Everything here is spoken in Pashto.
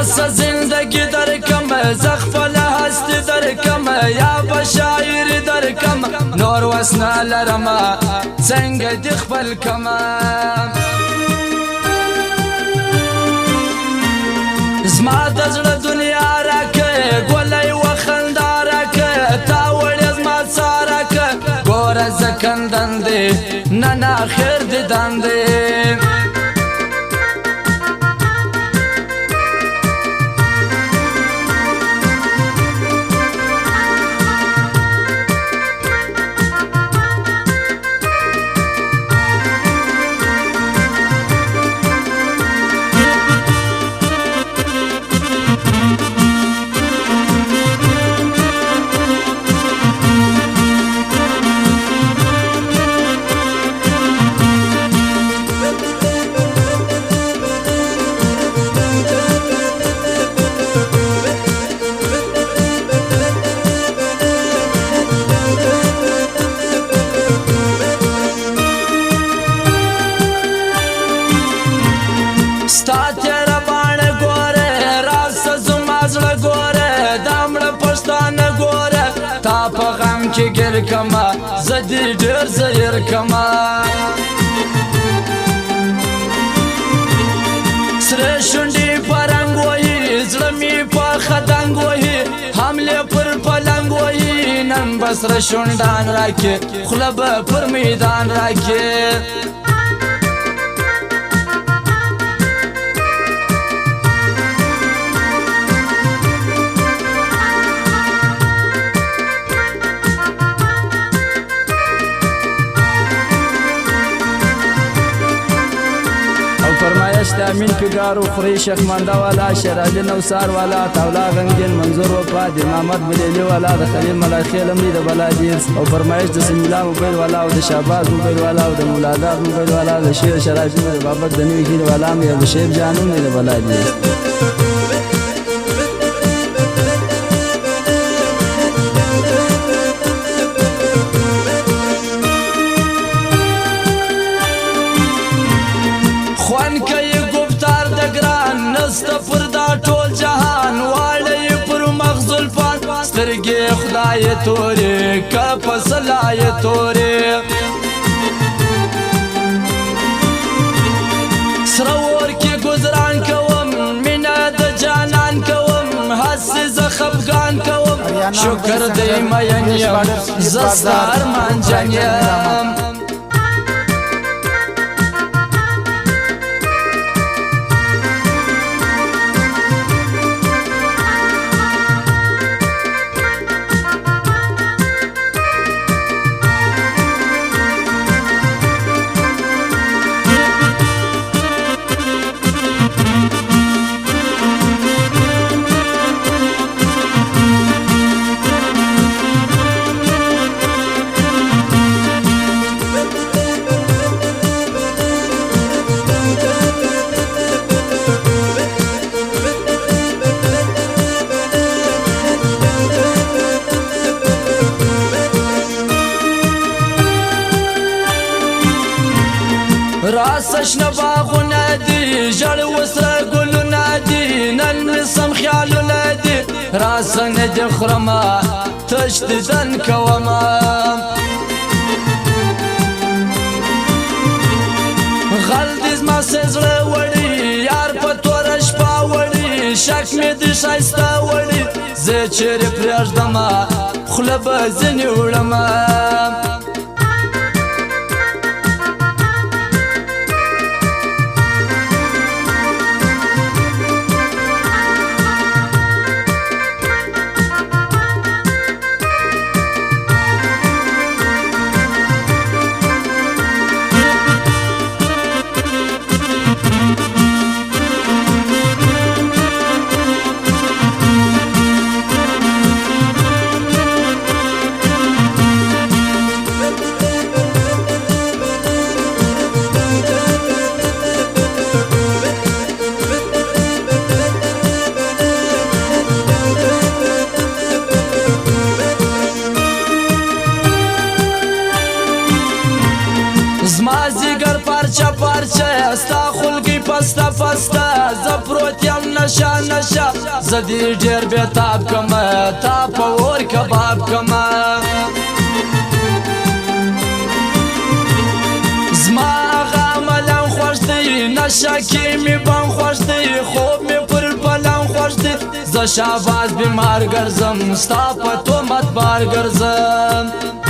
راس زندگی درکم زخفل هست درکم یا بشایر درکم نور وسنا لرما څنګه د خپل کما زما د زړه دنیا راکه ګولۍ و خندا راکه تا وړې زما څا راکه ګوره زه کندن دې نن اخر دې داندې ستا تیره باڼه ګوره راسه زما زړه ګوره دا مړه پښتانه ګوره تا په غم کې ګیر کما زه دې ډېر زهیر کما سره شونډې په رنګ وهي زړه مې په خدنګ وهي حملې پر پلنګ وهي نن به سره شونډان راکې خوله به پر میدان راکې فرمایش د امین پیګارو خوري شیخ مانده والا شیرالی نوسار والا تولا غمگین منظور وفا د محمد بلیلی والا د خلیل ملاخی لمړي د بلادیر او فرمایش د سمیلا موبایل والا او د شهباز موبایل والا او د مولادار موبایل والا د شیر شرافی د بابک د نوي هیل والا مې د شیب جانون د بلادیر خوان کوي ګفتار د ګران نسته پر دا ټول جهان واړی پر مغزل پان سترګې خدای تورې که په صلای تورې سره اور کې ګزران کوم مینه د جانان کوم هسې زه خفګان کوم شکر دی مین یم زه ستا ارمان جان یم راسه شنه باغونه دي ژړ وسره ګلونه دي نن مې سم خیالونه دي راسه نه دې خورمه تش دیدن کومه غل دې زما سې زړه وړي یار په توره شپه وړي شک مې د ښایسته وړي زه چیرې پرېږدمه خوله به ځینې وړمه زما زیګر پارچه پارچه ستا خلګي پسته پسته زه پروت یم نشه نشه زه دې ډېر بېتاب کمه تا په اور کباب کمه زما هغه عملم خوښ دی نشه کې مې بم خوښ دی خوب مې پر پلنګ خوښ دی زه شاباس بیمار ګرځم ستا په تهمت بار ګرځم